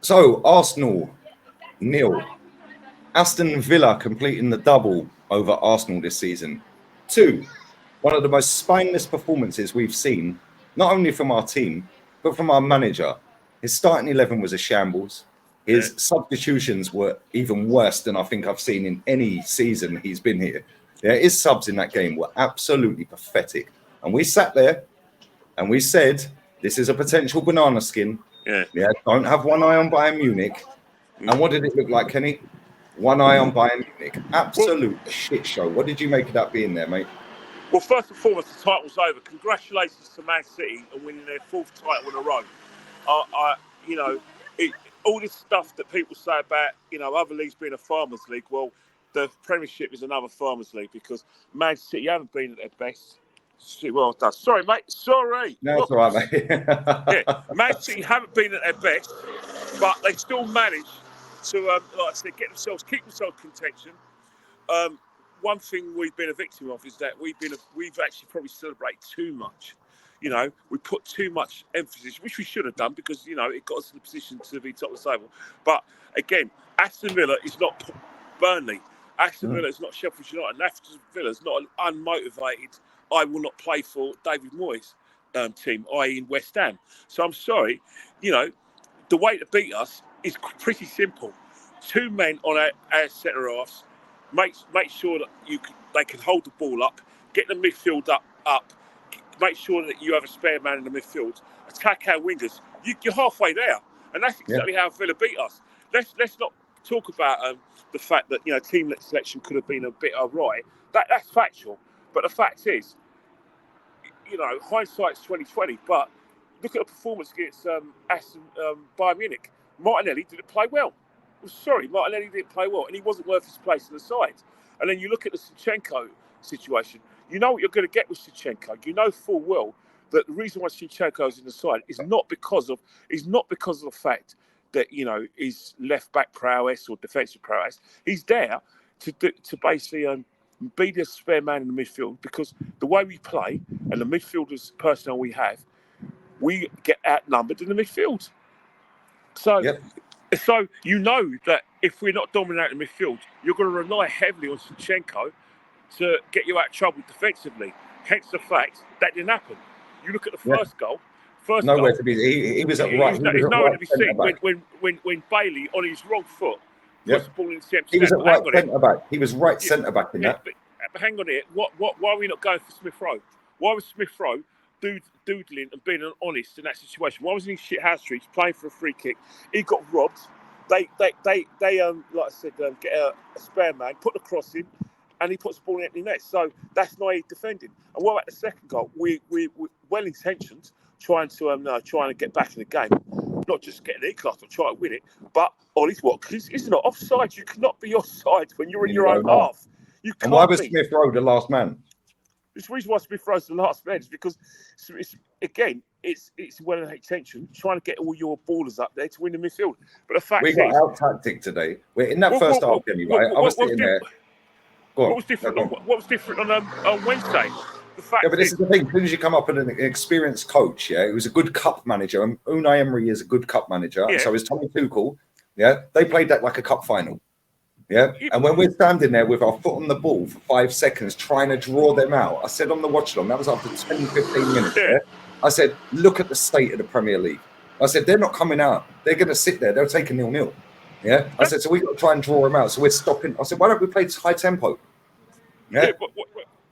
So Arsenal nil. Aston Villa completing the double over Arsenal this season. 2, one of the most spineless performances we've seen, not only from our team, but from our manager. His starting 11 was a shambles. Yeah. His substitutions were even worse than I think I've seen in any season he's been here. Yeah, his subs in that game were absolutely pathetic. And we sat there and we said, this is a potential banana skin. Yeah. Yeah, don't have one eye on Bayern Munich. And what did it look like, Kenny? One eye on Bayern Munich. Absolute shit show. What did you make of that being there, mate? Well, first and foremost, the title's over. Congratulations to Man City on winning their 4th title in a row. You know, all this stuff that people say about, other leagues being a farmers' league. Well, the Premiership is another farmers' league because Man City haven't been at their best. Well done. Sorry, mate. Sorry. No, it's all right, mate. Yeah, Man City haven't been at their best, but they still managed to, like I said, keep themselves contention. One thing we've been a victim of is that we've actually probably celebrated too much. We put too much emphasis, which we should have done because, it got us in the position to be top of the table. But again, Aston Villa is not Burnley. Aston Villa is not Sheffield United. And Aston Villa is not an unmotivated, I will not play for David Moyes team, i.e. in West Ham. So I'm sorry, the way to beat us is pretty simple. 2 men on our centre halves. Make sure that they can hold the ball up, get the midfield up. Make sure that you have a spare man in the midfield. Attack our wingers. You're halfway there, and that's exactly how Villa beat us. Let's not talk about the fact that team selection could have been a bit awry. That's factual, but the fact is, hindsight's 2020. But look at the performance against Bayern Munich. Martinelli didn't play well. Sorry, Martinelli didn't play well, and he wasn't worth his place in the side. And then you look at the Zinchenko situation. You know what you're going to get with Zinchenko. You know full well that the reason why Zinchenko is in the side is not because of the fact that his left back prowess or defensive prowess. He's there to basically be the spare man in the midfield because the way we play and the midfielders personnel we have, we get outnumbered in the midfield. So. Yep. So you know that if we're not dominating midfield, you're going to rely heavily on Zinchenko to get you out of trouble defensively. Hence the fact that didn't happen. You look at the first goal. Nowhere to be. He was at right. He's nowhere to be seen when Bailey on his wrong foot puts the ball in the He was at right centre back. He was right centre back in that. But hang on here. Why are we not going for Smith Rowe? Why was Smith Rowe doodling and being honest in that situation? Why was he in shit house streets playing for a free kick? He got robbed. They like I said, get a spare man, put the cross in, and he puts the ball in the net. So that's naive defending. And what about the second goal? We well intentioned, trying to get back in the game, not just get an E-class or try to win it. But Ollie Watkins is not offside. You cannot be offside when you're in your own half. You can't. And why was Smith Rowe the last man? The reason why Smith Rowe's the last man is because it's well intention trying to get all your ballers up there to win the midfield. But the fact we got out tactic today. We're in that first half, anyway. I was sitting there. What was different on Wednesday? The fact but this is the thing. As soon as you come up with an experienced coach, it was a good cup manager. And Unai Emery is a good cup manager. Yeah. So is Tommy Tuchel. Yeah, they played that like a cup final. Yeah, and when we're standing there with our foot on the ball for 5 seconds trying to draw them out, I said on the watch along, that was after 10, 15 minutes. Yeah. I said, look at the state of the Premier League. I said, they're not coming out. They're going to sit there. They'll take a 0-0. Yeah. I said, so we've got to try and draw them out. So we're stopping. I said, why don't we play high tempo? Yeah.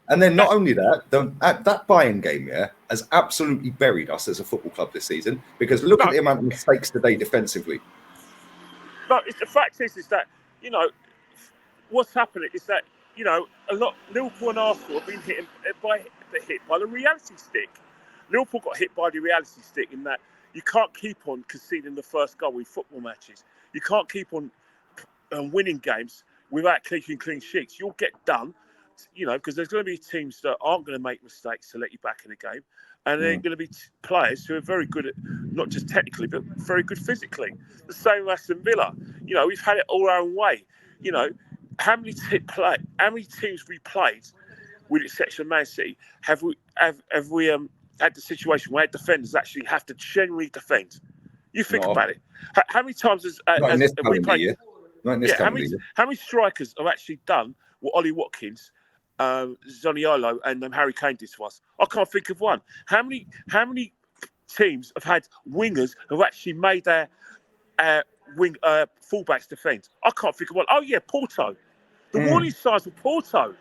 And then not only that, that Bayern game, has absolutely buried us as a football club this season because look at the amount of mistakes today defensively. No, the fact is that, what's happening is that, a lot Liverpool and Arsenal have been hit by the reality stick. Liverpool got hit by the reality stick in that you can't keep on conceding the first goal in football matches. You can't keep on winning games without keeping clean sheets. You'll get done, because there's going to be teams that aren't going to make mistakes to let you back in the game. And there are going to be players who are very good at, not just technically, but very good physically. The same with Aston Villa. We've had it all our own way. How many teams we played, with the exception of Man City, have we had the situation where defenders actually have to generally defend? You think about it. How many times has we played? Year. Not in this calendar year. How many strikers have actually done what Ollie Watkins, Zaniolo, and Harry Kane did to us? I can't think of one. How many teams have had wingers who actually made their fullbacks defend? I can't think of one. Oh yeah, Porto. The warning signs for Porto.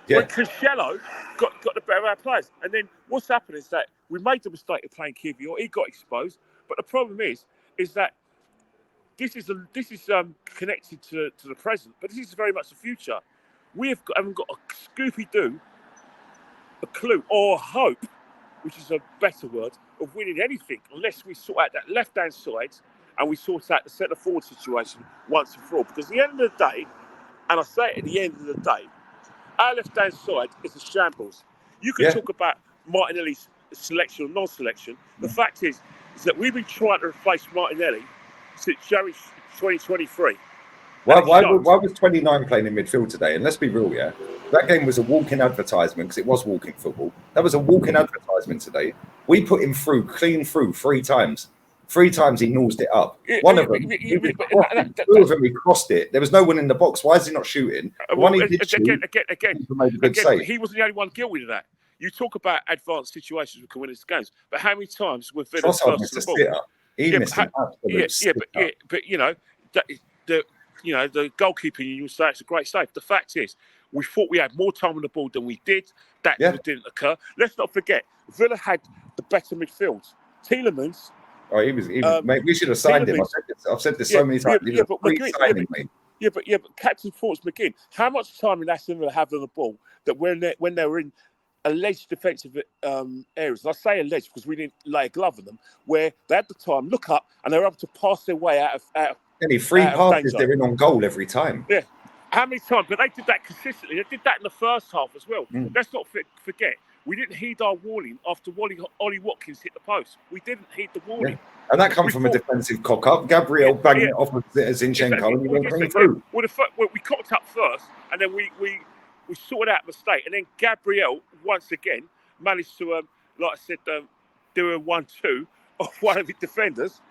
Yeah. When Cancelo got the better of our players. And then what's happened is that we made the mistake of playing Kivior. He got exposed. But the problem is that this is connected to the present, but this is very much the future. Haven't got a Scooby-Doo, a clue, or hope, which is a better word, of winning anything unless we sort out that left-hand side and we sort out the centre-forward situation once and for all. Because at the end of the day, and I say it at the end of the day, our left-hand side is a shambles. You can talk about Martinelli's selection or non-selection. The fact is that we've been trying to replace Martinelli since January 2023. Why was 29 playing in midfield today? And let's be real, that game was a walking advertisement because it was walking football. That was a walking advertisement today. We put him clean through 3 times. 3 times he nosed it up. One of them, he crossed it. There was no one in the box. Why is he not shooting? Again, he wasn't the only one guilty of that. You talk about advanced situations we can win in games, but how many times were Villa first to the ball? He missed an absolute but you know, the goalkeeper, you say it's a great save. The fact is, we thought we had more time on the ball than we did. That didn't occur. Let's not forget, Villa had the better midfield. Tielemans. Oh, he was mate, we should have signed him. I've said this so many times. But Captain Force McGinn, how much time did Aston Villa have on the ball that when they were in alleged defensive areas, and I say alleged because we didn't lay a glove on them, where they had the time, look up, and they were able to pass their way out of any 3 passes, they're in on goal every time. Yeah. How many times? But they did that consistently. They did that in the first half as well. Let's not forget, we didn't heed our warning after Ollie Watkins hit the post. We didn't heed the warning. Yeah. And that comes from a defensive cock-up. Gabriel banging it off of Zinchenko and he went clean through. We cocked up first, and then we sorted out a mistake. And then Gabriel, once again, managed to, like I said, do a 1-2 off one of the defenders.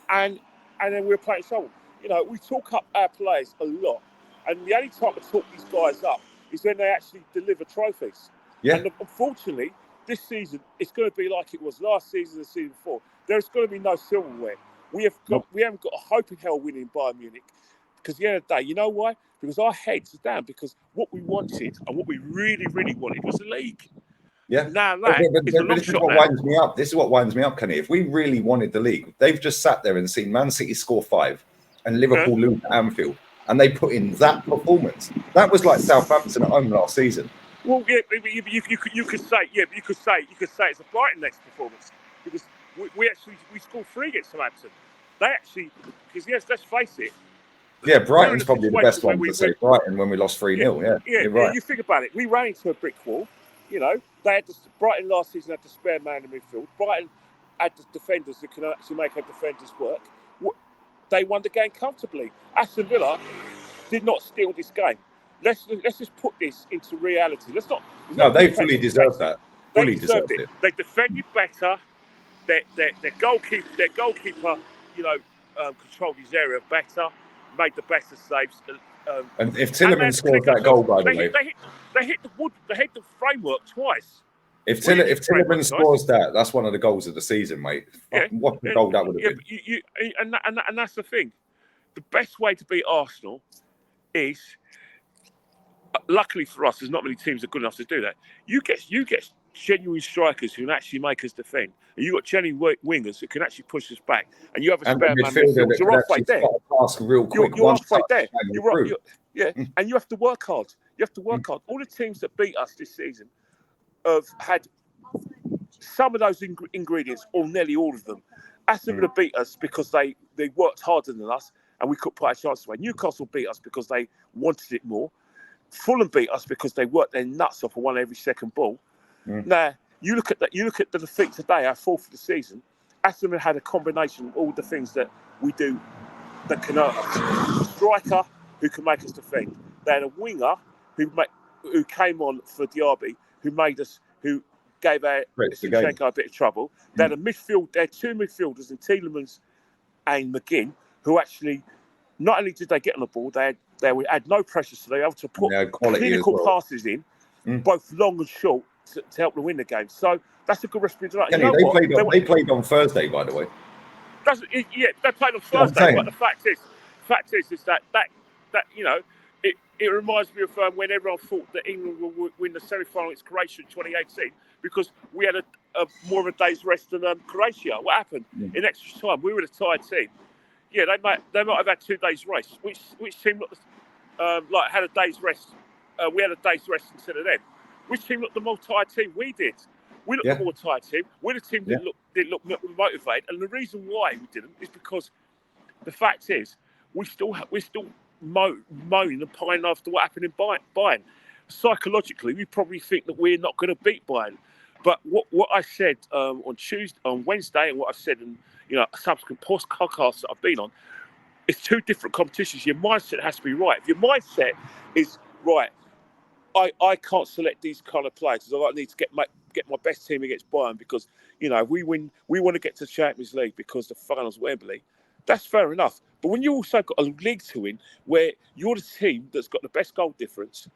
And then we were playing someone. You know, we talk up our players a lot. And the only time to talk these guys up is when they actually deliver trophies. Yeah. And unfortunately, this season, it's going to be like it was last season and the season before. There's going to be no silverware. We haven't got a hope in hell winning Bayern Munich. Because at the end of the day, you know why? Because our heads are down. Because what we wanted and what we really, really wanted was the league. Yeah. Now this is what winds me up, Kenny. If we really wanted the league, they've just sat there and seen Man City score 5 and Liverpool lose at Anfield. And they put in that performance. That was like Southampton at home last season. Well, yeah, you could say it's a Brighton next performance because we scored 3 against Southampton. They actually, because let's face it. Yeah, Brighton's probably the best one to say Brighton when we lost 3-0. Yeah, you're right. You think about it. We ran into a brick wall. You know, Brighton last season had the spare man in midfield. Brighton had the defenders that can actually make our defenders work. They won the game comfortably. Aston Villa did not steal this game. Let's just put this into reality. No, they fully deserved that. Fully deserved it. They defended better. Their goalkeeper, controlled his area better, made the better saves. And if Tielemans scores that goal, by the way, they hit the framework twice. If Tielemans scores that, that's one of the goals of the season, mate. Yeah. What a goal that would have been. And that's the thing. The best way to beat Arsenal is, luckily for us, there's not many teams that are good enough to do that. You get genuine strikers who can actually make us defend, and you got genuine wingers that can actually push us back, and you have a spare man midfielder. You're halfway there. You're halfway there. And you have to work hard. Hard. All the teams that beat us this season have had some of those ingredients, or nearly all of them. Aston Villa beat us because they worked harder than us, and we couldn't put our chances away. Newcastle beat us because they wanted it more. Fulham beat us because they worked their nuts off and won every second ball. Now you look at the defeat today, our 4th of the season. Aston Villa had a combination of all the things that we do that can hurt us. A striker who can make us defend. They had a winger who came on for Diaby, who gave our Zinchenko a bit of trouble. They had a midfield. They had 2 midfielders in Tielemans and McGinn, who actually not only did they get on the ball, they had no pressure, so they were able to put clinical passes in, both long and short, to help them win the game. So that's a good recipe to that. Kenny, they played on Thursday, by the way. Yeah, they played on Thursday, but the fact is that you know, it reminds me of when everyone thought that England would win the semi-final against Croatia in 2018 because we had a more of a day's rest than Croatia. What happened in extra time? We were the tied team. Yeah, they might have had 2 days rest. Which team looked like had a day's rest? We had a day's rest instead of them. Which team looked the more tired team? We did. We looked the more tired team. We're the team that didn't look motivated, and the reason why we didn't is because the fact is we're still moaning and pining after what happened in Bayern. Psychologically, we probably think that we're not going to beat Bayern. But what I said on Wednesday, and what I've said in subsequent podcasts that I've been on, it's 2 different competitions. Your mindset has to be right. If your mindset is right, I can't select these kind of players because I need to get my best team against Bayern because we win. We want to get to the Champions League because the finals Wembley. That's fair enough. But when you also got a league to win, where you're the team that's got the best goal difference,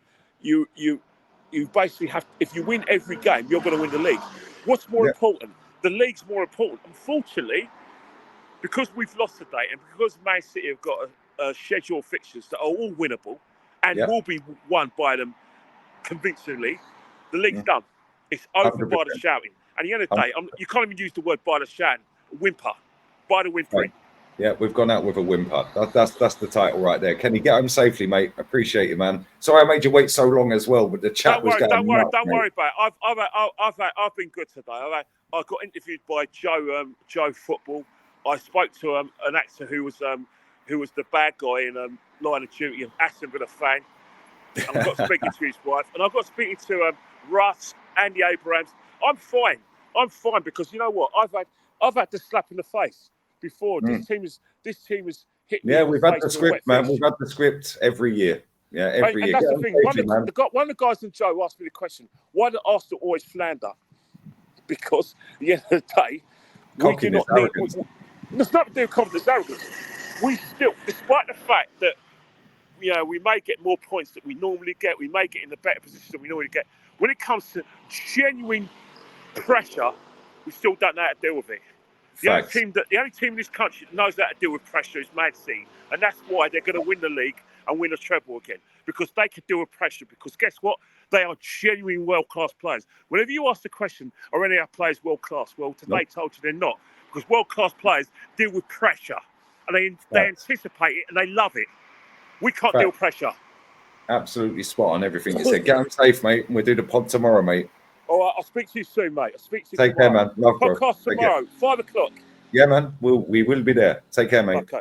you basically have. If you win every game, you're going to win the league. What's more important? The league's more important. Unfortunately, because we've lost today, and because Man City have got a schedule of fixtures that are all winnable and will be won by them convincingly, the league's done. It's over 100%. By the shouting. And at the end of the day, you can't even use the word by the shouting. Whimper. By the whimpering. Right. Yeah, we've gone out with a whimper. That's the title right there. Kenny, get home safely, mate. Appreciate you, man. Sorry I made you wait so long as well, but the chat was going Don't worry about it. I've been good today. I got interviewed by Joe Football. I spoke to an actor who was the bad guy in Line of Duty, an Aston Villa fan. And I got speaking to his wife, and I got speaking to Russ, Andy Abrams. I'm fine because you know what? I've had the slap in the face before. This team has hit me. Yeah, we've had the script, man. We've had the script every year. Yeah, every year. And that's the thing. One of the guys in Joe asked me the question: why do Arsenal always flounder? Because at the end of the day, we do not need. It's not to do with confidence, arrogance. We still, despite the fact that we may get more points than we normally get. We may get in a better position than we normally get. When it comes to genuine pressure, we still don't know how to deal with it. The only team in this country that knows how to deal with pressure is Man City, and that's why they're going to win the league and win a treble again, because they can deal with pressure. Because guess what? They are genuine world-class players. Whenever you ask the question, are any of our players world-class? Well, today told you they're not, because world-class players deal with pressure, and they anticipate it and they love it. We can't deal with pressure. Absolutely spot on everything you said. Get home safe, mate. We'll do the pod tomorrow, mate. All right, I'll speak to you soon, mate. I'll speak to you tomorrow. Take care, man. Love, podcast tomorrow, 5 o'clock. Yeah, man. We will be there. Take care, mate. Okay.